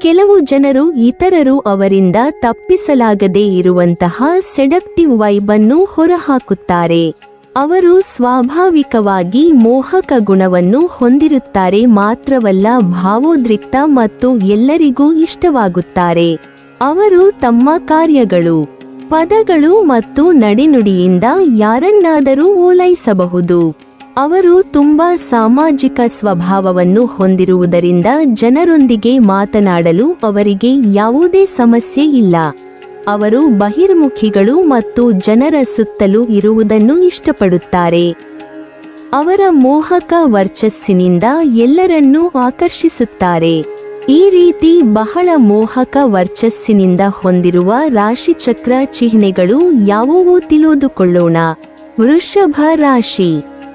ಕೆಲವು ಜನರು ಇತರರು ಅವರಿಂದ ತಪ್ಪಿಸಲಾಗದೇ ಇರುವಂತಹ ಸೆಡಕ್ಟಿವ್ ವೈಬ್ ಅನ್ನು ಹೊರಹಾಕುತ್ತಾರೆ. ಅವರು ಸ್ವಾಭಾವಿಕವಾಗಿ ಮೋಹಕ ಗುಣವನ್ನು ಹೊಂದಿರುತ್ತಾರೆ ಮಾತ್ರವಲ್ಲ, ಭಾವೋದ್ರಿಕ್ತ ಮತ್ತು ಎಲ್ಲರಿಗೂ ಇಷ್ಟವಾಗುತ್ತಾರೆ. ಅವರು ತಮ್ಮ ಕಾರ್ಯಗಳು, ಪದಗಳು ಮತ್ತು ನಡೆನುಡಿಯಿಂದ ಯಾರನ್ನಾದರೂ ಓಲೈಸಬಹುದು. ಅವರು ತುಂಬಾ ಸಾಮಾಜಿಕ ಸ್ವಭಾವವನ್ನು ಹೊಂದಿರುವುದರಿಂದ ಜನರೊಂದಿಗೆ ಮಾತನಾಡಲು ಅವರಿಗೆ ಯಾವುದೇ ಸಮಸ್ಯೆ ಇಲ್ಲ. ಅವರು ಬಹಿರ್ಮುಖಿಗಳು ಮತ್ತು ಜನರ ಸುತ್ತಲೂ ಇರುವುದನ್ನು ಇಷ್ಟಪಡುತ್ತಾರೆ. ಅವರ ಮೋಹಕ ವರ್ಚಸ್ಸಿನಿಂದ ಎಲ್ಲರನ್ನೂ ಆಕರ್ಷಿಸುತ್ತಾರೆ. ಈ ರೀತಿ ಬಹಳ ಮೋಹಕ ವರ್ಚಸ್ಸಿನಿಂದ ಹೊಂದಿರುವ ರಾಶಿಚಕ್ರ ಚಿಹ್ನೆಗಳು ಯಾವುವು ತಿಳಿದುಕೊಳ್ಳೋಣ. ವೃಷಭ ರಾಶಿ.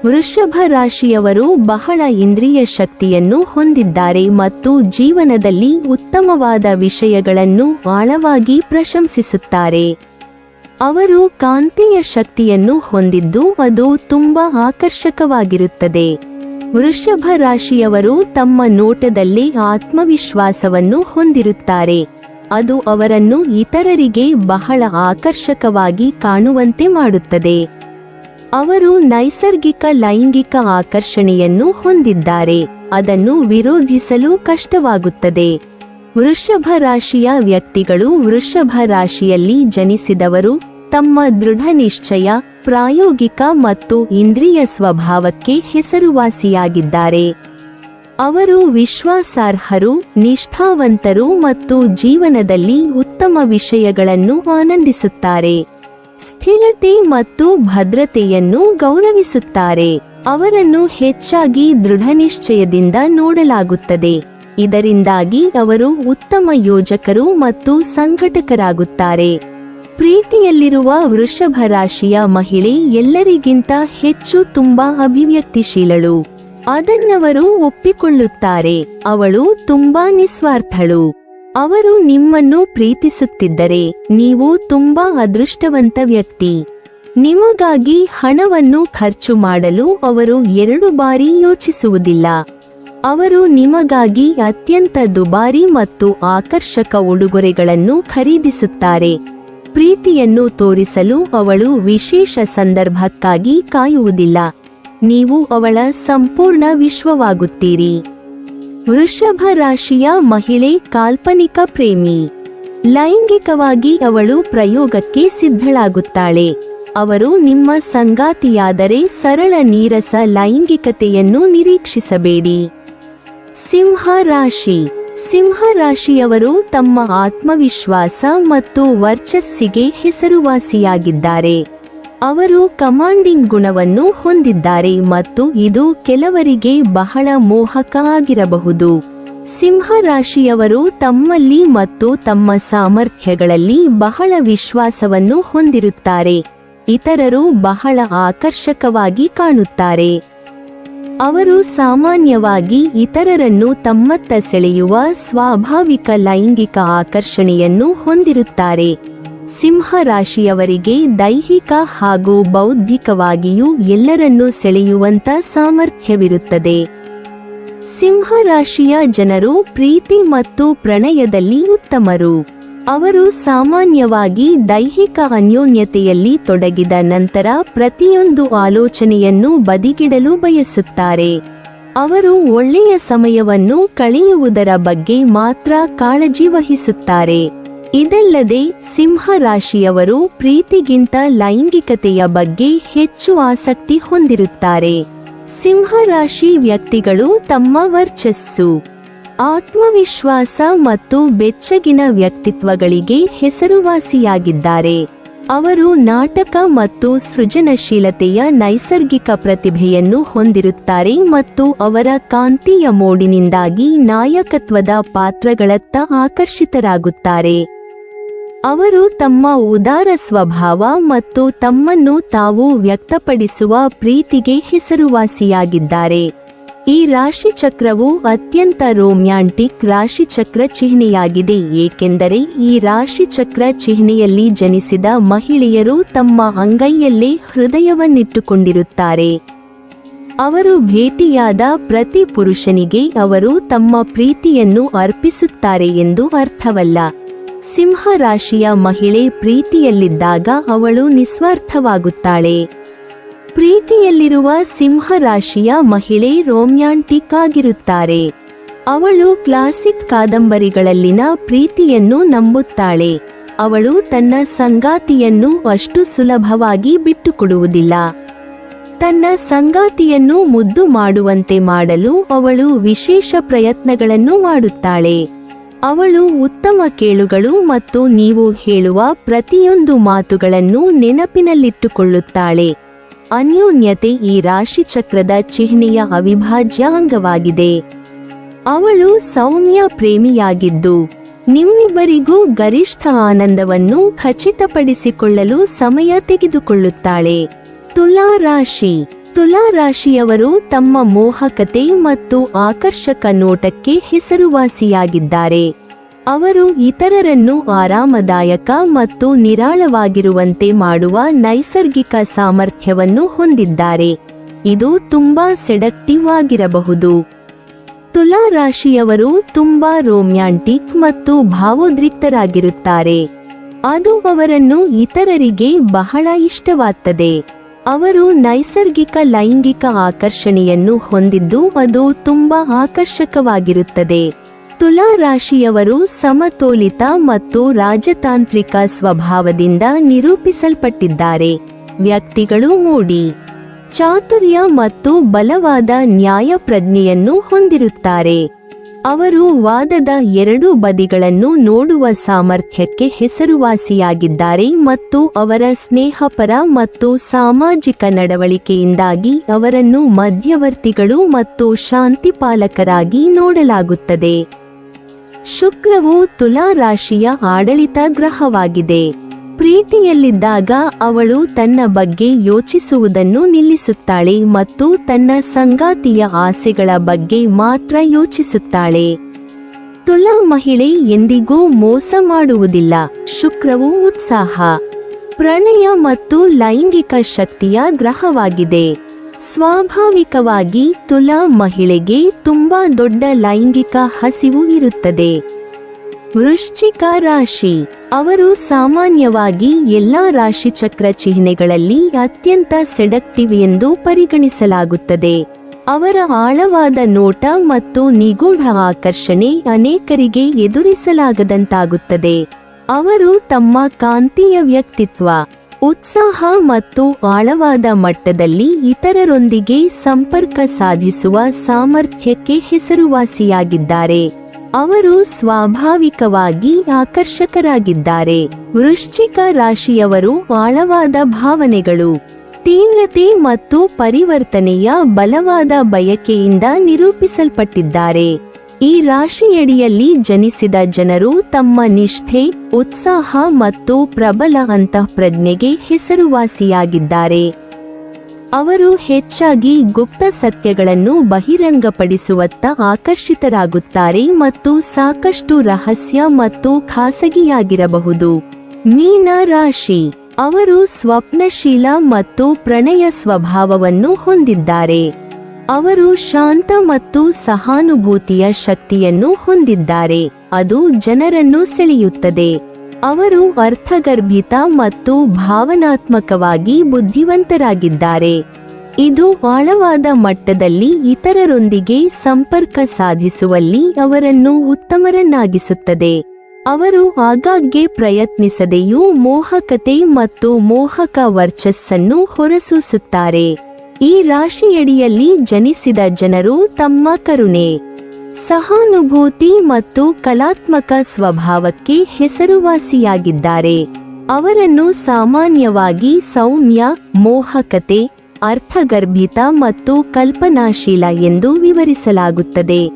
ವೃಷಭ ರಾಶಿಯವರು ಬಹಳ ಇಂದ್ರಿಯ ಶಕ್ತಿಯನ್ನು ಹೊಂದಿದ್ದಾರೆ ಮತ್ತು ಜೀವನದಲ್ಲಿ ಉತ್ತಮವಾದ ವಿಷಯಗಳನ್ನು ಆಳವಾಗಿ ಪ್ರಶಂಸಿಸುತ್ತಾರೆ. ಅವರು ಕಾಂತೀಯ ಶಕ್ತಿಯನ್ನು ಹೊಂದಿದ್ದು ಅದು ತುಂಬಾ ಆಕರ್ಷಕವಾಗಿರುತ್ತದೆ. ವೃಷಭ ರಾಶಿಯವರು ತಮ್ಮ ನೋಟದಲ್ಲೇ ಆತ್ಮವಿಶ್ವಾಸವನ್ನು ಹೊಂದಿರುತ್ತಾರೆ. ಅದು ಅವರನ್ನು ಇತರರಿಗೆ ಬಹಳ ಆಕರ್ಷಕವಾಗಿ ಕಾಣುವಂತೆ ಮಾಡುತ್ತದೆ. ಅವರು ನೈಸರ್ಗಿಕ ಲೈಂಗಿಕ ಆಕರ್ಷಣೆಯನ್ನು ಹೊಂದಿದ್ದಾರೆ. ಅದನ್ನು ವಿರೋಧಿಸಲು ಕಷ್ಟವಾಗುತ್ತದೆ. ವೃಷಭ ರಾಶಿಯ ವ್ಯಕ್ತಿಗಳು ವೃಷಭ ರಾಶಿಯಲ್ಲಿ ಜನಿಸಿದವರು ತಮ್ಮ ದೃಢ ನಿಶ್ಚಯ, ಪ್ರಾಯೋಗಿಕ ಮತ್ತು ಇಂದ್ರಿಯ ಸ್ವಭಾವಕ್ಕೆ ಹೆಸರುವಾಸಿಯಾಗಿದ್ದಾರೆ. ಅವರು ವಿಶ್ವಾಸಾರ್ಹರು, ನಿಷ್ಠಾವಂತರು ಮತ್ತು ಜೀವನದಲ್ಲಿ ಉತ್ತಮ ವಿಷಯಗಳನ್ನು ಆನಂದಿಸುತ್ತಾರೆ. ಸ್ಥಿರತೆ ಮತ್ತು ಭದ್ರತೆಯನ್ನು ಗೌರವಿಸುತ್ತಾರೆ. ಅವರನ್ನು ಹೆಚ್ಚಾಗಿ ದೃಢನಿಶ್ಚಯದಿಂದ ನೋಡಲಾಗುತ್ತದೆ. ಇದರಿಂದಾಗಿ ಅವರು ಉತ್ತಮ ಯೋಜಕರು ಮತ್ತು ಸಂಘಟಕರಾಗುತ್ತಾರೆ. ಪ್ರೀತಿಯಲ್ಲಿರುವ ವೃಷಭ ರಾಶಿಯ ಮಹಿಳೆ ಎಲ್ಲರಿಗಿಂತ ಹೆಚ್ಚು ತುಂಬಾ ಅಭಿವ್ಯಕ್ತಿಶೀಲಳು. ಅದನ್ನವರು ಒಪ್ಪಿಕೊಳ್ಳುತ್ತಾರೆ. ಅವಳು ತುಂಬಾ ನಿಸ್ವಾರ್ಥಳು. ಅವರು ನಿಮ್ಮನ್ನು ಪ್ರೀತಿಸುತ್ತಿದ್ದರೆ ನೀವು ತುಂಬಾ ಅದೃಷ್ಟವಂತ ವ್ಯಕ್ತಿ. ನಿಮಗಾಗಿ ಹಣವನ್ನು ಖರ್ಚು ಮಾಡಲು ಅವರು 2 ಬಾರಿ ಯೋಚಿಸುವುದಿಲ್ಲ. ಅವರು ನಿಮಗಾಗಿ ಅತ್ಯಂತ ದುಬಾರಿ ಮತ್ತು ಆಕರ್ಷಕ ಉಡುಗೊರೆಗಳನ್ನು ಖರೀದಿಸುತ್ತಾರೆ. ಪ್ರೀತಿಯನ್ನು ತೋರಿಸಲು ಅವಳು ವಿಶೇಷ ಸಂದರ್ಭಕ್ಕಾಗಿ ಕಾಯುವುದಿಲ್ಲ. ನೀವು ಅವಳ ಸಂಪೂರ್ಣ ವಿಶ್ವವಾಗುತ್ತೀರಿ. ವೃಷಭ ರಾಶಿಯ ಮಹಿಳೆ ಕಾಲ್ಪನಿಕ ಪ್ರೇಮಿ. ಲೈಂಗಿಕವಾಗಿ ಅವಳು ಪ್ರಯೋಗಕ್ಕೆ ಸಿದ್ಧಳಾಗುತ್ತಾಳೆ. ಅವರು ನಿಮ್ಮ ಸಂಗಾತಿಯಾದರೆ ಸರಳ ನೀರಸ ಲೈಂಗಿಕತೆಯನ್ನು ನಿರೀಕ್ಷಿಸಬೇಡಿ. ಸಿಂಹ ರಾಶಿ. ಸಿಂಹ ರಾಶಿಯವರು ತಮ್ಮ ಆತ್ಮವಿಶ್ವಾಸ ಮತ್ತು ವರ್ಚಸ್ಸಿಗೆ ಹೆಸರುವಾಸಿಯಾಗಿದ್ದಾರೆ. ಅವರು ಕಮಾಂಡಿಂಗ್ ಗುಣವನ್ನು ಹೊಂದಿದ್ದಾರೆ ಮತ್ತು ಇದು ಕೆಲವರಿಗೆ ಬಹಳ ಮೋಹಕ ಆಗಿರಬಹುದು. ಸಿಂಹ ರಾಶಿಯವರು ತಮ್ಮಲ್ಲಿ ಮತ್ತು ತಮ್ಮ ಸಾಮರ್ಥ್ಯಗಳಲ್ಲಿ ಬಹಳ ವಿಶ್ವಾಸವನ್ನು ಹೊಂದಿರುತ್ತಾರೆ. ಇತರರು ಬಹಳ ಆಕರ್ಷಕವಾಗಿ ಕಾಣುತ್ತಾರೆ. ಅವರು ಸಾಮಾನ್ಯವಾಗಿ ಇತರರನ್ನು ತಮ್ಮತ್ತ ಸೆಳೆಯುವ ಸ್ವಾಭಾವಿಕ ಲೈಂಗಿಕ ಆಕರ್ಷಣೆಯನ್ನು ಹೊಂದಿರುತ್ತಾರೆ. ಸಿಂಹ ರಾಶಿಯವರಿಗೆ ದೈಹಿಕ ಹಾಗೂ ಬೌದ್ಧಿಕವಾಗಿಯೂ ಎಲ್ಲರನ್ನೂ ಸೆಳೆಯುವಂತ ಸಾಮರ್ಥ್ಯವಿರುತ್ತದೆ. ಸಿಂಹ ರಾಶಿಯ ಜನರು ಪ್ರೀತಿ ಮತ್ತು ಪ್ರಣಯದಲ್ಲಿ ಉತ್ತಮರು. ಅವರು ಸಾಮಾನ್ಯವಾಗಿ ದೈಹಿಕ ಅನ್ಯೋನ್ಯತೆಯಲ್ಲಿ ತೊಡಗಿದ ನಂತರ ಪ್ರತಿಯೊಂದು ಆಲೋಚನೆಯನ್ನು ಬದಿಗಿಡಲು ಬಯಸುತ್ತಾರೆ. ಅವರು ಒಳ್ಳೆಯ ಸಮಯವನ್ನು ಕಳೆಯುವುದರ ಬಗ್ಗೆ ಮಾತ್ರ ಕಾಳಜಿ ವಹಿಸುತ್ತಾರೆ. ಇದಲ್ಲದೆ ಸಿಂಹ ರಾಶಿಯವರು ಪ್ರೀತಿಗಿಂತ ಲೈಂಗಿಕತೆಯ ಬಗ್ಗೆ ಹೆಚ್ಚು ಆಸಕ್ತಿ ಹೊಂದಿರುತ್ತಾರೆ. ಸಿಂಹ ರಾಶಿ ವ್ಯಕ್ತಿಗಳು ತಮ್ಮ ವರ್ಚಸ್ಸು, ಆತ್ಮವಿಶ್ವಾಸ ಮತ್ತು ಬೆಚ್ಚಗಿನ ವ್ಯಕ್ತಿತ್ವಗಳಿಗೆ ಹೆಸರುವಾಸಿಯಾಗಿದ್ದಾರೆ. ಅವರು ನಾಟಕ ಮತ್ತು ಸೃಜನಶೀಲತೆಯ ನೈಸರ್ಗಿಕ ಪ್ರತಿಭೆಯನ್ನು ಹೊಂದಿರುತ್ತಾರೆ ಮತ್ತು ಅವರ ಕಾಂತೀಯ ಮೋಡಿನಿಂದಾಗಿ ನಾಯಕತ್ವದ ಪಾತ್ರಗಳತ್ತ ಆಕರ್ಷಿತರಾಗುತ್ತಾರೆ. ಅವರು ತಮ್ಮ ಉದಾರ ಸ್ವಭಾವ ಮತ್ತು ತಮ್ಮನ್ನು ತಾವು ವ್ಯಕ್ತಪಡಿಸುವ ಪ್ರೀತಿಗೆ ಹೆಸರುವಾಸಿಯಾಗಿದ್ದಾರೆ. ಈ ರಾಶಿಚಕ್ರವು ಅತ್ಯಂತ ರೊಮ್ಯಾಂಟಿಕ್ ರಾಶಿಚಕ್ರ ಚಿಹ್ನೆಯಾಗಿದೆ, ಏಕೆಂದರೆ ಈ ರಾಶಿಚಕ್ರ ಚಿಹ್ನೆಯಲ್ಲಿ ಜನಿಸಿದ ಮಹಿಳೆಯರು ತಮ್ಮ ಅಂಗೈಯಲ್ಲೇ ಹೃದಯವನ್ನಿಟ್ಟುಕೊಂಡಿರುತ್ತಾರೆ. ಅವರು ಭೇಟಿಯಾದ ಪ್ರತಿ ಪುರುಷನಿಗೆ ಅವರು ತಮ್ಮ ಪ್ರೀತಿಯನ್ನು ಅರ್ಪಿಸುತ್ತಾರೆ ಎಂದು ಅರ್ಥವಲ್ಲ. ಸಿಂಹ ರಾಶಿಯ ಮಹಿಳೆ ಪ್ರೀತಿಯಲ್ಲಿದ್ದಾಗ ಅವಳು ನಿಸ್ವಾರ್ಥವಾಗುತ್ತಾಳೆ. ಪ್ರೀತಿಯಲ್ಲಿರುವ ಸಿಂಹ ರಾಶಿಯ ಮಹಿಳೆ ರೊಮ್ಯಾಂಟಿಕ್ ಆಗಿರುತ್ತಾರೆ. ಅವಳು ಕ್ಲಾಸಿಕ್ ಕಾದಂಬರಿಗಳಲ್ಲಿನ ಪ್ರೀತಿಯನ್ನು ನಂಬುತ್ತಾಳೆ. ಅವಳು ತನ್ನ ಸಂಗಾತಿಯನ್ನು ಅಷ್ಟು ಸುಲಭವಾಗಿ ಬಿಟ್ಟುಕೊಡುವುದಿಲ್ಲ. ತನ್ನ ಸಂಗಾತಿಯನ್ನು ಮುದ್ದು ಮಾಡುವಂತೆ ಮಾಡಲು ಅವಳು ವಿಶೇಷ ಪ್ರಯತ್ನಗಳನ್ನು ಮಾಡುತ್ತಾಳೆ. ಅವಳು ಉತ್ತಮ ಕೇಳುಗಳು ಮತ್ತು ನೀವು ಹೇಳುವ ಪ್ರತಿಯೊಂದು ಮಾತುಗಳನ್ನು ನೆನಪಿನಲ್ಲಿಟ್ಟುಕೊಳ್ಳುತ್ತಾಳೆ. ಅನ್ಯೋನ್ಯತೆ ಈ ರಾಶಿಚಕ್ರದ ಚಿಹ್ನೆಯ ಅವಿಭಾಜ್ಯ ಅಂಗವಾಗಿದೆ. ಅವಳು ಸೌಮ್ಯ ಪ್ರೇಮಿಯಾಗಿದ್ದು ನಿಮ್ಮಿಬ್ಬರಿಗೂ ಗರಿಷ್ಠ ಆನಂದವನ್ನು ಖಚಿತಪಡಿಸಿಕೊಳ್ಳಲು ಸಮಯ ತೆಗೆದುಕೊಳ್ಳುತ್ತಾಳೆ. ತುಲಾ ರಾಶಿ. ತುಲಾ ರಾಶಿಯವರು ತಮ್ಮ ಮೋಹಕತೆ ಮತ್ತು ಆಕರ್ಷಕ ನೋಟಕ್ಕೆ ಹೆಸರುವಾಸಿಯಾಗಿದ್ದಾರೆ. ಅವರು ಇತರರನ್ನು ಆರಾಮದಾಯಕ ಮತ್ತು ನಿರಾಳವಾಗಿರುವಂತೆ ಮಾಡುವ ನೈಸರ್ಗಿಕ ಸಾಮರ್ಥ್ಯವನ್ನು ಹೊಂದಿದ್ದಾರೆ. ಇದು ತುಂಬಾ ಸೆಡಕ್ಟಿವ್ ಆಗಿರಬಹುದು. ತುಲಾ ರಾಶಿಯವರು ತುಂಬಾ ರೊಮ್ಯಾಂಟಿಕ್ ಮತ್ತು ಭಾವೋದ್ರಿಕ್ತರಾಗಿರುತ್ತಾರೆ. ಅದು ಅವರನ್ನು ಇತರರಿಗೆ ಬಹಳ ಇಷ್ಟವಾಗುತ್ತದೆ. ಅವರು ನೈಸರ್ಗಿಕ ಲೈಂಗಿಕ ಆಕರ್ಷಣೆಯನ್ನು ಹೊಂದಿದ್ದು ಅದು ತುಂಬಾ ಆಕರ್ಷಕವಾಗಿರುತ್ತದೆ. ತುಲಾ ರಾಶಿಯವರು ಸಮತೋಲಿತ ಮತ್ತು ರಾಜತಾಂತ್ರಿಕ ಸ್ವಭಾವದಿಂದ ನಿರೂಪಿಸಲ್ಪಟ್ಟಿದ್ದಾರೆ. ವ್ಯಕ್ತಿಗಳು ಮೂಡಿ, ಚಾತುರ್ಯ ಮತ್ತು ಬಲವಾದ ನ್ಯಾಯ ಪ್ರಜ್ಞೆಯನ್ನು ಹೊಂದಿರುತ್ತಾರೆ. ಅವರು ವಾದದ ಎರಡೂ ಬದಿಗಳನ್ನು ನೋಡುವ ಸಾಮರ್ಥ್ಯಕ್ಕೆ ಹೆಸರುವಾಸಿಯಾಗಿದ್ದಾರೆ ಮತ್ತು ಅವರ ಸ್ನೇಹಪರ ಮತ್ತು ಸಾಮಾಜಿಕ ನಡವಳಿಕೆಯಿಂದಾಗಿ ಅವರನ್ನು ಮಧ್ಯವರ್ತಿಗಳು ಮತ್ತು ಶಾಂತಿಪಾಲಕರಾಗಿ ನೋಡಲಾಗುತ್ತದೆ. ಶುಕ್ರವು ತುಲಾ ರಾಶಿಯ ಆಡಳಿತ ಗ್ರಹವಾಗಿದೆ. ಪ್ರೀತಿಯಲ್ಲಿದ್ದಾಗ ಅವಳು ತನ್ನ ಬಗ್ಗೆ ಯೋಚಿಸುವುದನ್ನು ನಿಲ್ಲಿಸುತ್ತಾಳೆ ಮತ್ತು ತನ್ನ ಸಂಗಾತಿಯ ಆಸೆಗಳ ಬಗ್ಗೆ ಮಾತ್ರ ಯೋಚಿಸುತ್ತಾಳೆ. ತುಲಾ ಮಹಿಳೆ ಎಂದಿಗೂ ಮೋಸ ಮಾಡುವುದಿಲ್ಲ. ಶುಕ್ರವು ಉತ್ಸಾಹ, ಪ್ರಣಯ ಮತ್ತು ಲೈಂಗಿಕ ಶಕ್ತಿಯ ಗ್ರಹವಾಗಿದೆ. ಸ್ವಾಭಾವಿಕವಾಗಿ ತುಲಾ ಮಹಿಳೆಗೆ ತುಂಬಾ ದೊಡ್ಡ ಲೈಂಗಿಕ ಹಸಿವು ಇರುತ್ತದೆ. ವೃಶ್ಚಿಕ ರಾಶಿ. ಅವರು ಸಾಮಾನ್ಯವಾಗಿ ಎಲ್ಲಾ ರಾಶಿಚಕ್ರ ಚಿಹ್ನೆಗಳಲ್ಲಿ ಅತ್ಯಂತ ಸೆಡಕ್ಟಿವ್ ಎಂದು ಪರಿಗಣಿಸಲಾಗುತ್ತದೆ. ಅವರ ಆಳವಾದ ನೋಟ ಮತ್ತು ನಿಗೂಢ ಆಕರ್ಷಣೆ ಅನೇಕರಿಗೆ ಎದುರಿಸಲಾಗದಂತಾಗುತ್ತದೆ. ಅವರು ತಮ್ಮ ಕಾಂತೀಯ ವ್ಯಕ್ತಿತ್ವ, ಉತ್ಸಾಹ ಮತ್ತು ಆಳವಾದ ಮಟ್ಟದಲ್ಲಿ ಇತರರೊಂದಿಗೆ ಸಂಪರ್ಕ ಸಾಧಿಸುವ ಸಾಮರ್ಥ್ಯಕ್ಕೆ ಹೆಸರುವಾಸಿಯಾಗಿದ್ದಾರೆ. ಅವರು ಸ್ವಾಭಾವಿಕವಾಗಿ ಆಕರ್ಷಕರಾಗಿದ್ದಾರೆ. ವೃಶ್ಚಿಕ ರಾಶಿಯವರು ಆಳವಾದ ಭಾವನೆಗಳು, ತೀವ್ರತೆ ಮತ್ತು ಪರಿವರ್ತನೆಯ ಬಲವಾದ ಬಯಕೆಯಿಂದ ನಿರೂಪಿಸಲ್ಪಟ್ಟಿದ್ದಾರೆ. ಈ ರಾಶಿಯಡಿಯಲ್ಲಿ ಜನಿಸಿದ ಜನರು ತಮ್ಮ ನಿಷ್ಠೆ, ಉತ್ಸಾಹ ಮತ್ತು ಪ್ರಬಲ ಅಂತಃಪ್ರಜ್ಞೆಗೆ ಹೆಸರುವಾಸಿಯಾಗಿದ್ದಾರೆ. ಅವರು ಹೆಚ್ಚಾಗಿ ಗುಪ್ತ ಸತ್ಯಗಳನ್ನು ಬಹಿರಂಗಪಡಿಸುವತ್ತ ಆಕರ್ಷಿತರಾಗುತ್ತಾರೆ ಮತ್ತು ಸಾಕಷ್ಟು ರಹಸ್ಯ ಮತ್ತು ಖಾಸಗಿಯಾಗಿರಬಹುದು. ಮೀನ ರಾಶಿ. ಅವರು ಸ್ವಪ್ನಶೀಲ ಮತ್ತು ಪ್ರಣಯ ಸ್ವಭಾವವನ್ನು ಹೊಂದಿದ್ದಾರೆ. ಅವರು ಶಾಂತ ಮತ್ತು ಸಹಾನುಭೂತಿಯ ಶಕ್ತಿಯನ್ನು ಹೊಂದಿದ್ದಾರೆ. ಅದು ಜನರನ್ನು ಸೆಳೆಯುತ್ತದೆ. ಅವರು ಅರ್ಥಗರ್ಭಿತ ಮತ್ತು ಭಾವನಾತ್ಮಕವಾಗಿ ಬುದ್ಧಿವಂತರಾಗಿದ್ದಾರೆ. ಇದು ಆಳವಾದ ಮಟ್ಟದಲ್ಲಿ ಇತರರೊಂದಿಗೆ ಸಂಪರ್ಕ ಸಾಧಿಸುವಲ್ಲಿ ಅವರನ್ನು ಉತ್ತಮರನ್ನಾಗಿಸುತ್ತದೆ. ಅವರು ಆಗಾಗ್ಗೆ ಪ್ರಯತ್ನಿಸದೆಯೂ ಮೋಹಕತೆ ಮತ್ತು ಮೋಹಕ ವರ್ಚಸ್ಸನ್ನು ಹೊರಸೂಸುತ್ತಾರೆ. ಈ ರಾಶಿಯಡಿಯಲ್ಲಿ ಜನಿಸಿದ ಜನರು ತಮ್ಮ ಕರುಣೆ, ಸಹಾನುಭೂತಿ ಮತ್ತು ಕಲಾತ್ಮಕ ಸ್ವಭಾವಕ್ಕೆ ಹೆಸರುವಾಸಿಯಾಗಿದ್ದಾರೆ. ಅವರನ್ನು ಸಾಮಾನ್ಯವಾಗಿ ಸೌಮ್ಯ, ಮೋಹಕತೆ, ಅರ್ಥಗರ್ಭಿತ ಮತ್ತು ಕಲ್ಪನಾಶೀಲ ಎಂದು ವಿವರಿಸಲಾಗುತ್ತದೆ.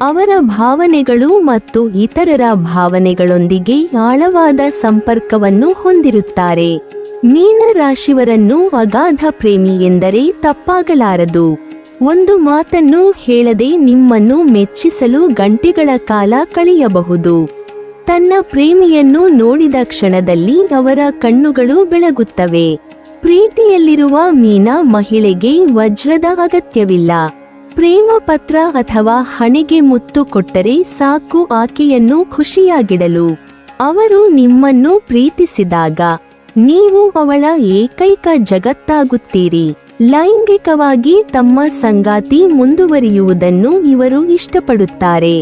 ಅವರ ಭಾವನೆಗಳು ಮತ್ತು ಇತರರ ಭಾವನೆಗಳೊಂದಿಗೆ ಆಳವಾದ ಸಂಪರ್ಕವನ್ನು ಹೊಂದಿರುತ್ತಾರೆ. ಮೀನ ರಾಶಿಯವರನ್ನು ಅಗಾಧ ಪ್ರೇಮಿ ಎಂದರೆ ತಪ್ಪಾಗಲಾರದು. ಒಂದು ಮಾತನ್ನು ಹೇಳದೆ ನಿಮ್ಮನ್ನು ಮೆಚ್ಚಿಸಲು ಗಂಟೆಗಳ ಕಾಲ ಕಳೆಯಬಹುದು. ತನ್ನ ಪ್ರೇಮಿಯನ್ನು ನೋಡಿದ ಕ್ಷಣದಲ್ಲಿ ಅವರ ಕಣ್ಣುಗಳು ಬೆಳಗುತ್ತವೆ. ಪ್ರೀತಿಯಲ್ಲಿರುವ ಮೀನಾ ಮಹಿಳೆಗೆ ವಜ್ರದ ಅಗತ್ಯವಿಲ್ಲ. ಪ್ರೇಮ ಪತ್ರ ಅಥವಾ ಹಣೆಗೆ ಮುತ್ತು ಕೊಟ್ಟರೆ ಸಾಕು ಆಕೆಯನ್ನು ಖುಷಿಯಾಗಿಡಲು. ಅವರು ನಿಮ್ಮನ್ನು ಪ್ರೀತಿಸಿದಾಗ ನೀವು ಅವಳ ಏಕೈಕ ಜಗತ್ತಾಗುತ್ತೀರಿ. ಲೈಂಗಿಕವಾಗಿ ತಮ್ಮ ಸಂಗಾತಿ ಮುಂದುವರಿಯುವುದನ್ನು ಇವರು ಇಷ್ಟಪಡುತ್ತಾರೆ.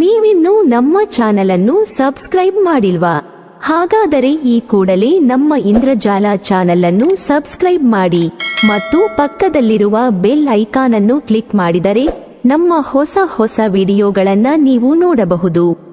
ನೀವಿನ್ನೂ ನಮ್ಮ ಚಾನೆಲ್ ಅನ್ನು ಸಬ್ಸ್ಕ್ರೈಬ್ ಮಾಡಿಲ್ವಾ? ಹಾಗಾದರೆ ಈ ಕೂಡಲೇ ನಮ್ಮ ಇಂದ್ರಜಾಲ ಚಾನೆಲ್ ಅನ್ನು ಸಬ್ಸ್ಕ್ರೈಬ್ ಮಾಡಿ ಮತ್ತು ಪಕ್ಕದಲ್ಲಿರುವ ಬೆಲ್ ಐಕಾನ್ ಅನ್ನು ಕ್ಲಿಕ್ ಮಾಡಿದರೆ ನಮ್ಮ ಹೊಸ ವಿಡಿಯೋಗಳನ್ನು ನೀವು ನೋಡಬಹುದು.